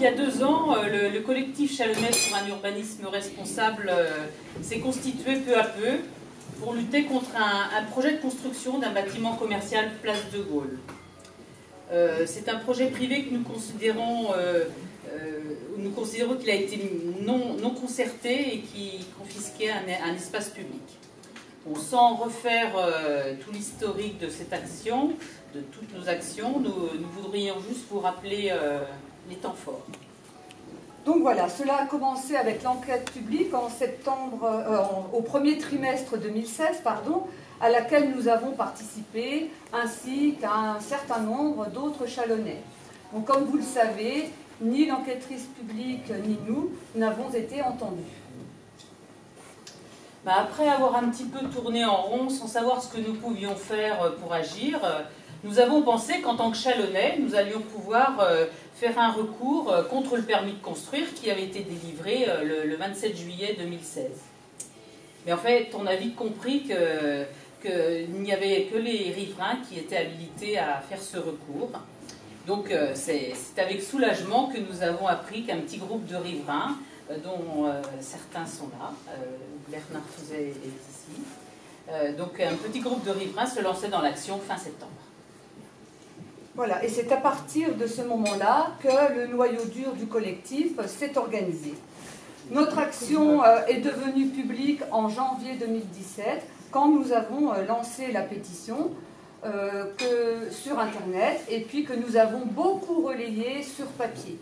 il y a 2 ans, le collectif chalonnais pour un urbanisme responsable s'est constitué peu à peu pour lutter contre un projet de construction d'un bâtiment commercial place de Gaulle. C'est un projet privé que nous considérons qu'il a été non concerté et qui confisquait un espace public. Bon, sans refaire tout l'historique de cette action, de toutes nos actions, nous voudrions juste vous rappeler les temps forts. Donc voilà, cela a commencé avec l'enquête publique en septembre, au premier trimestre 2016, à laquelle nous avons participé, ainsi qu'un certain nombre d'autres Chalonnais. Donc comme vous le savez, ni l'enquêtrice publique ni nous n'avons été entendus. Après avoir un petit peu tourné en rond sans savoir ce que nous pouvions faire pour agir, nous avons pensé qu'en tant que Chalonnais, nous allions pouvoir faire un recours contre le permis de construire qui avait été délivré le 27 juillet 2016. Mais en fait, on a vite compris qu'il n'y avait que les riverains qui étaient habilités à faire ce recours. Donc c'est avec soulagement que nous avons appris qu'un petit groupe de riverains, dont certains sont là, Bernard Touzet est ici, donc un petit groupe de riverains se lançait dans l'action fin septembre. Voilà, et c'est à partir de ce moment-là que le noyau dur du collectif s'est organisé. Notre action est devenue publique en janvier 2017, quand nous avons lancé la pétition sur Internet, et puis que nous avons beaucoup relayée sur papier.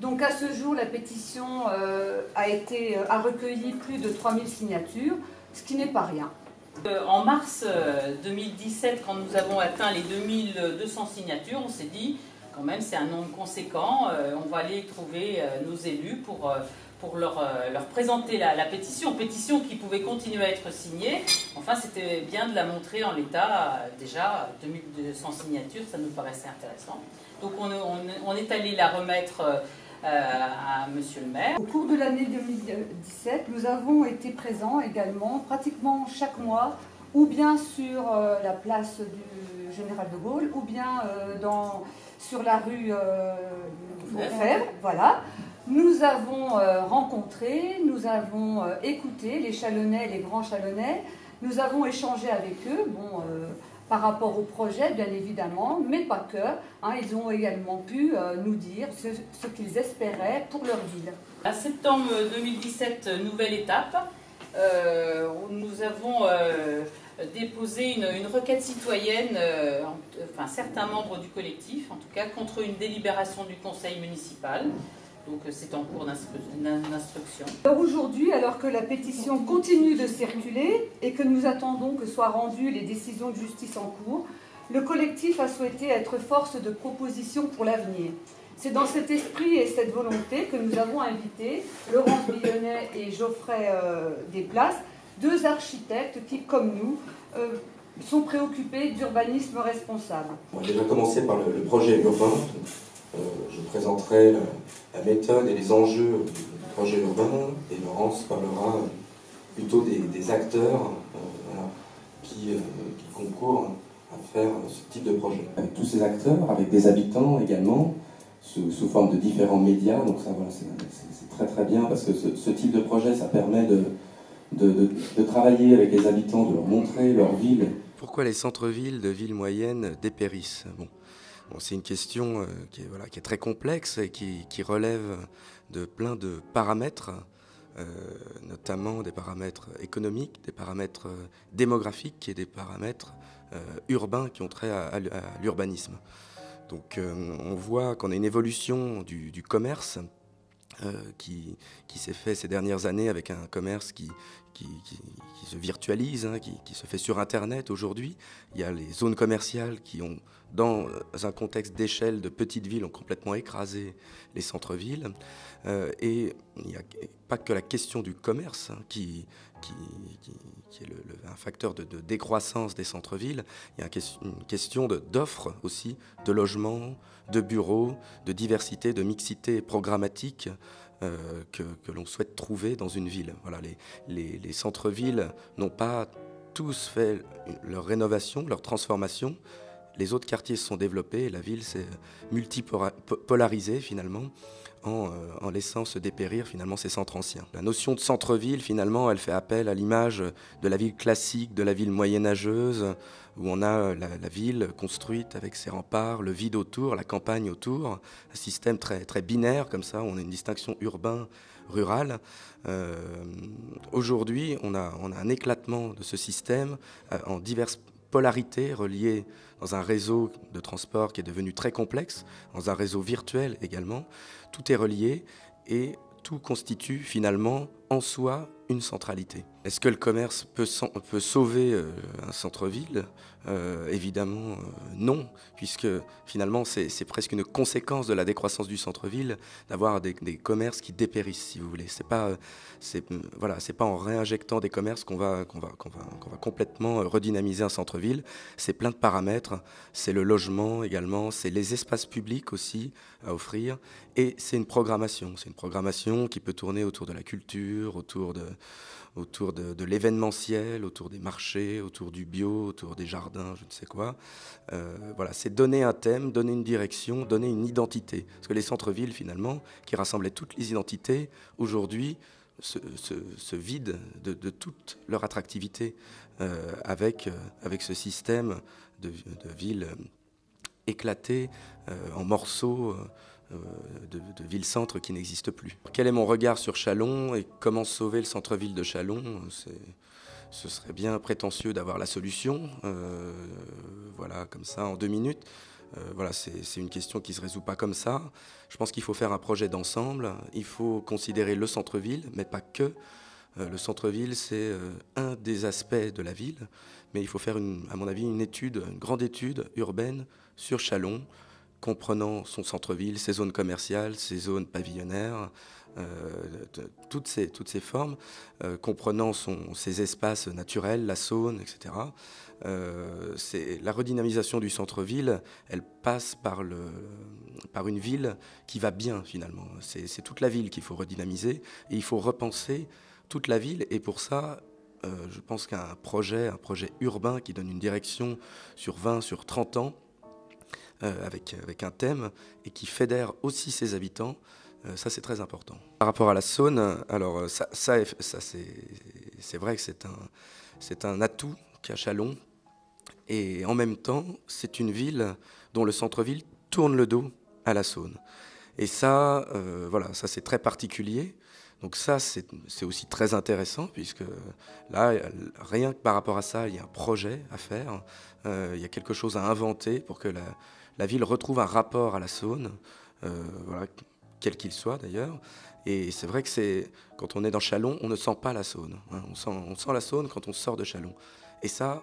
Donc à ce jour, la pétition a recueilli plus de 3000 signatures, ce qui n'est pas rien. En mars 2017, quand nous avons atteint les 2200 signatures, on s'est dit, quand même, c'est un nombre conséquent, on va aller trouver nos élus pour leur présenter la pétition qui pouvait continuer à être signée. Enfin, c'était bien de la montrer en l'état. Déjà, 2200 signatures, ça nous paraissait intéressant. Donc on est allé la remettre à Monsieur le maire. Au cours de l'année 2017, nous avons été présents également, pratiquement chaque mois, ou bien sur la place du Général de Gaulle, ou bien sur la rue Fèvre, voilà. Nous avons rencontré, nous avons écouté les Chalonnais, les grands Chalonnais, nous avons échangé avec eux, par rapport au projet bien évidemment, mais pas que. Ils ont également pu nous dire ce qu'ils espéraient pour leur ville. À septembre 2017, nouvelle étape, nous avons déposé une requête citoyenne, enfin certains membres du collectif en tout cas, contre une délibération du conseil municipal. Donc c'est en cours d'instruction. Aujourd'hui, alors que la pétition continue de circuler et que nous attendons que soient rendues les décisions de justice en cours, le collectif a souhaité être force de proposition pour l'avenir. C'est dans cet esprit et cette volonté que nous avons invité Laurence Billonnet et Geoffrey Desplaces, 2 architectes qui, comme nous, sont préoccupés d'urbanisme responsable. On va déjà commencer par le projet urbain. Je présenterai la méthode et les enjeux du projet urbain, et Laurence parlera plutôt des acteurs qui concourent à faire ce type de projet. Avec tous ces acteurs, avec des habitants également, sous forme de différents médias, donc ça voilà, c'est très très bien parce que ce type de projet, ça permet de travailler avec les habitants, de leur montrer leur ville. Pourquoi les centres-villes de villes moyennes dépérissent ? C'est une question qui est très complexe et qui relève de plein de paramètres, notamment des paramètres économiques, des paramètres démographiques et des paramètres urbains qui ont trait à l'urbanisme. Donc on voit qu'on a une évolution du commerce qui s'est fait ces dernières années avec un commerce qui se virtualise, qui se fait sur Internet aujourd'hui. Il y a les zones commerciales qui ont, dans un contexte d'échelle de petites villes, ont complètement écrasé les centres-villes. Et il n'y a pas que la question du commerce qui est un facteur de décroissance des centres-villes. Il y a une question d'offres aussi, de logements, de bureaux, de diversité, de mixité programmatique que l'on souhaite trouver dans une ville. Voilà, les centres-villes n'ont pas tous fait leur rénovation, leur transformation. les autres quartiers se sont développés et la ville s'est multipolarisée finalement en laissant se dépérir finalement ces centres anciens. La notion de centre-ville finalement elle fait appel à l'image de la ville classique, de la ville moyenâgeuse où on a la ville construite avec ses remparts, le vide autour, la campagne autour, un système très, très binaire comme ça, où on a une distinction urbain-rural. Aujourd'hui, on a un éclatement de ce système en diverses polarités reliées dans un réseau de transport qui est devenu très complexe, dans un réseau virtuel également. Tout est relié et tout constitue finalement en soi une centralité. Est-ce que le commerce peut sauver un centre-ville ? Évidemment non, puisque finalement c'est presque une conséquence de la décroissance du centre-ville d'avoir des commerces qui dépérissent, si vous voulez. C'est pas en réinjectant des commerces qu'on va complètement redynamiser un centre-ville. C'est plein de paramètres, c'est le logement également, c'est les espaces publics aussi à offrir, et c'est une programmation qui peut tourner autour de la culture, autour de l'événementiel, autour des marchés, autour du bio, autour des jardins, je ne sais quoi. C'est donner un thème, donner une direction, donner une identité. Parce que les centres-villes, finalement, qui rassemblaient toutes les identités, aujourd'hui, se vident de toute leur attractivité avec ce système de villes éclatées en morceaux, de ville-centre qui n'existe plus. Quel est mon regard sur Châlons et comment sauver le centre-ville de Châlons ? Ce serait bien prétentieux d'avoir la solution, comme ça, en 2 minutes. C'est une question qui ne se résout pas comme ça. Je pense qu'il faut faire un projet d'ensemble. Il faut considérer le centre-ville, mais pas que. Le centre-ville, c'est un des aspects de la ville, mais il faut faire, à mon avis, une grande étude urbaine sur Châlons, comprenant son centre-ville, ses zones commerciales, ses zones pavillonnaires, toutes ces formes, comprenant ses espaces naturels, la Saône, etc. La redynamisation du centre-ville, elle passe par une ville qui va bien finalement. C'est toute la ville qu'il faut redynamiser et il faut repenser toute la ville, et pour ça, je pense qu'un projet urbain qui donne une direction sur 20, sur 30 ans, avec un thème et qui fédère aussi ses habitants, ça c'est très important. Par rapport à la Saône, alors ça c'est vrai que c'est un atout qu'a Châlons, et en même temps c'est une ville dont le centre-ville tourne le dos à la Saône. Et ça, ça c'est très particulier. Donc ça, c'est aussi très intéressant, puisque là, rien que par rapport à ça, il y a un projet à faire, il y a quelque chose à inventer pour que la ville retrouve un rapport à la Saône, quel qu'il soit d'ailleurs. Et c'est vrai que quand on est dans Châlons, on ne sent pas la Saône. Hein, on sent la Saône quand on sort de Châlons. Et ça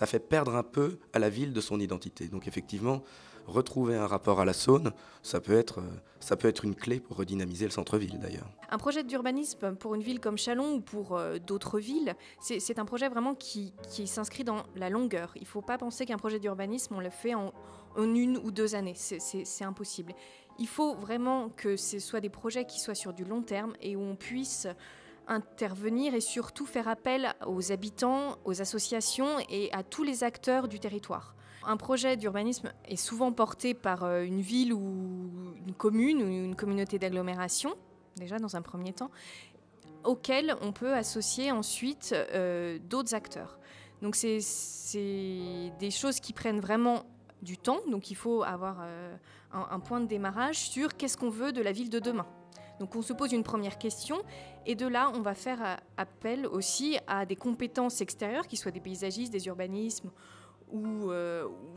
fait perdre un peu à la ville de son identité. Donc effectivement, retrouver un rapport à la Saône, ça peut être une clé pour redynamiser le centre-ville d'ailleurs. Un projet d'urbanisme pour une ville comme Châlons ou pour d'autres villes, c'est un projet vraiment qui s'inscrit dans la longueur. Il ne faut pas penser qu'un projet d'urbanisme, on le fait en 1 ou 2 années. C'est impossible. Il faut vraiment que ce soit des projets qui soient sur du long terme et où on puisse intervenir et surtout faire appel aux habitants, aux associations et à tous les acteurs du territoire. Un projet d'urbanisme est souvent porté par une ville ou une commune ou une communauté d'agglomération, déjà dans un premier temps, auquel on peut associer ensuite d'autres acteurs. Donc c'est des choses qui prennent vraiment du temps, donc il faut avoir un point de démarrage sur qu'est-ce qu'on veut de la ville de demain. Donc on se pose une première question et de là on va faire appel aussi à des compétences extérieures, qui soient des paysagistes, des urbanismes, ou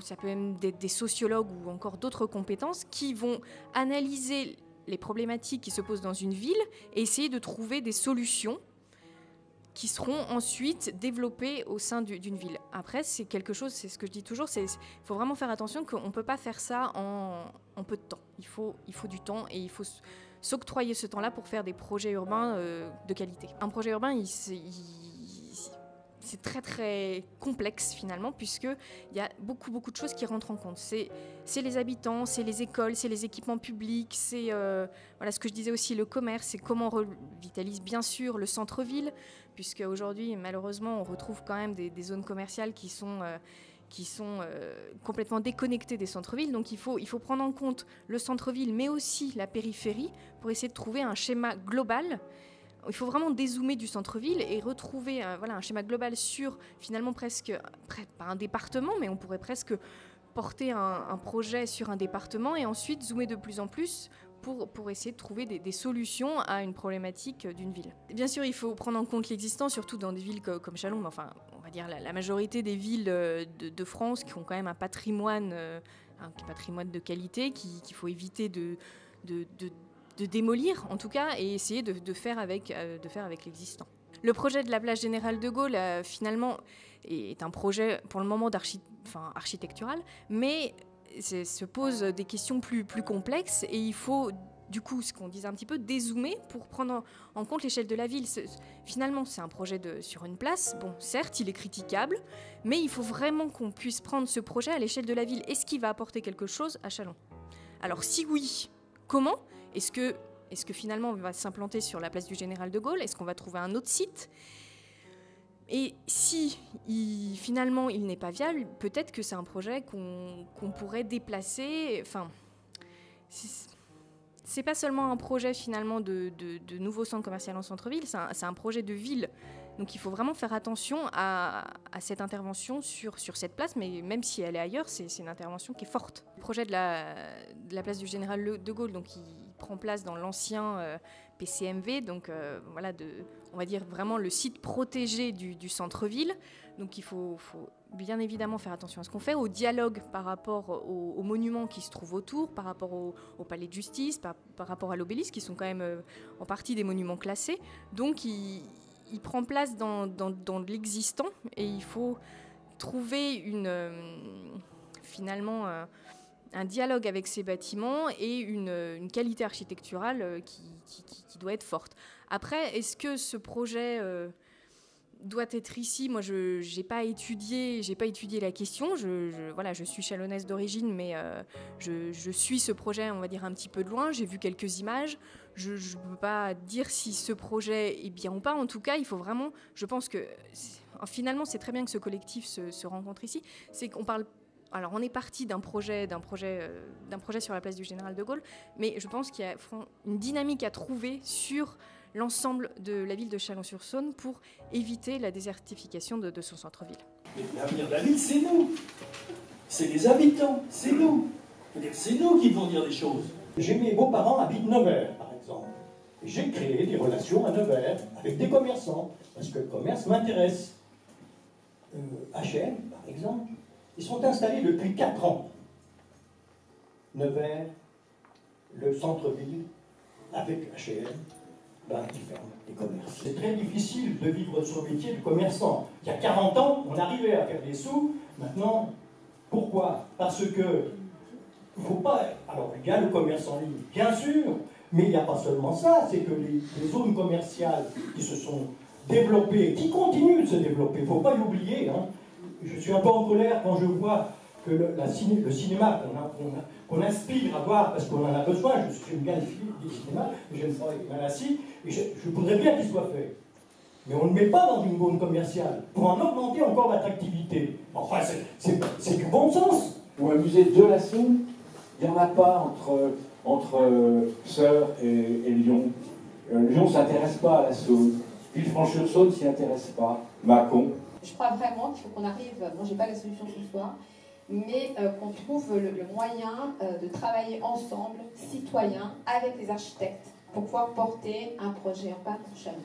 ça peut même être des sociologues ou encore d'autres compétences qui vont analyser les problématiques qui se posent dans une ville et essayer de trouver des solutions qui seront ensuite développées au sein d'une ville. Après, c'est quelque chose, c'est ce que je dis toujours, il faut vraiment faire attention qu'on ne peut pas faire ça en peu de temps. Il faut du temps et il faut s'octroyer ce temps-là pour faire des projets urbains de qualité. Un projet urbain, c'est très très complexe finalement, puisqu'il y a beaucoup de choses qui rentrent en compte. C'est les habitants, c'est les écoles, c'est les équipements publics, c'est voilà, ce que je disais aussi, le commerce, c'est comment on revitalise bien sûr le centre-ville, puisque aujourd'hui malheureusement on retrouve quand même des zones commerciales qui sont complètement déconnectés des centres-villes. Donc il faut prendre en compte le centre-ville, mais aussi la périphérie, pour essayer de trouver un schéma global. Il faut vraiment dézoomer du centre-ville et retrouver un schéma global sur finalement presque, pas un département, mais on pourrait presque porter un projet sur un département et ensuite zoomer de plus en plus pour essayer de trouver des solutions à une problématique d'une ville. Bien sûr, il faut prendre en compte l'existant, surtout dans des villes comme Châlons, mais enfin, on va dire la majorité des villes de France qui ont quand même un patrimoine de qualité qu'il faut éviter de démolir, en tout cas, et essayer de faire avec l'existant. Le projet de la place Général de Gaulle, finalement, est un projet, pour le moment, architectural, mais se pose des questions plus complexes, et il faut, du coup, ce qu'on disait un petit peu, dézoomer pour prendre en compte l'échelle de la ville. Finalement, c'est un projet sur une place. Bon, certes, il est critiquable, mais il faut vraiment qu'on puisse prendre ce projet à l'échelle de la ville. Est-ce qu'il va apporter quelque chose à Châlons? Alors, si oui, comment? Est-ce que finalement on va s'implanter sur la place du Général de Gaulle? Est-ce qu'on va trouver un autre site? Et si finalement il n'est pas viable, peut-être que c'est un projet qu'on pourrait déplacer. Enfin, c'est pas seulement un projet finalement de nouveau centre commercial en centre-ville, c'est un projet de ville. Donc il faut vraiment faire attention à cette intervention sur cette place, mais même si elle est ailleurs, c'est une intervention qui est forte. Le projet de la place du Général de Gaulle, donc il prend place dans l'ancien PCMV, donc on va dire vraiment le site protégé du centre-ville. Donc il faut bien évidemment faire attention à ce qu'on fait, au dialogue par rapport aux monuments qui se trouvent autour, par rapport au palais de justice, par rapport à l'obélisque, qui sont quand même en partie des monuments classés. Donc il prend place dans l'existant, et il faut trouver finalement un dialogue avec ces bâtiments et une qualité architecturale qui doit être forte. Après, est-ce que ce projet doit être ici? Moi, je n'ai pas étudié la question. Je suis chalonnaise d'origine, mais je suis ce projet, on va dire, un petit peu de loin. J'ai vu quelques images. Je ne peux pas dire si ce projet est bien ou pas. En tout cas, il faut vraiment... Je pense que finalement, c'est très bien que ce collectif se rencontre ici. C'est qu'on parle... Alors, on est parti d'un projet sur la place du Général de Gaulle, mais je pense qu'il y a une dynamique à trouver sur l'ensemble de la ville de Chalon-sur-Saône pour éviter la désertification de son centre-ville. L'avenir de la ville, c'est nous. C'est les habitants, c'est nous. C'est nous qui devons dire des choses. Mes beaux-parents habitent Nevers, par exemple. J'ai créé des relations à Nevers avec des commerçants, parce que le commerce m'intéresse. H&M, par exemple, ils sont installés depuis 4 ans. Nevers, le centre-ville, avec H&M, ils ferment les commerces. C'est très difficile de vivre son métier de commerçant. Il y a 40 ans, on arrivait à faire des sous. Maintenant, pourquoi? Parce que il faut pas... Alors, il y a le commerce en ligne, bien sûr, mais il n'y a pas seulement ça. C'est que les zones commerciales qui se sont développées, qui continuent de se développer, il ne faut pas l'oublier. Je suis un peu en colère quand je vois que le cinéma qu'on inspire à voir, parce qu'on en a besoin, j'aime bien les cinémas, j'aime pas les malassis, et je voudrais bien qu'il soit fait. Mais on ne le met pas dans une zone commerciale, pour en augmenter encore l'attractivité. Enfin, c'est du bon sens. Pour un musée de la Saône, il n'y en a pas entre Sœurs et Lyon. Lyon ne s'intéresse pas à la Saône. Villefranche-sur-Saône ne s'y intéresse pas. Mâcon. Je crois vraiment qu'il faut qu'on arrive, bon j'ai pas la solution ce soir, mais qu'on trouve le moyen de travailler ensemble, citoyens, avec les architectes, pour pouvoir porter un projet urbain pour Châlons.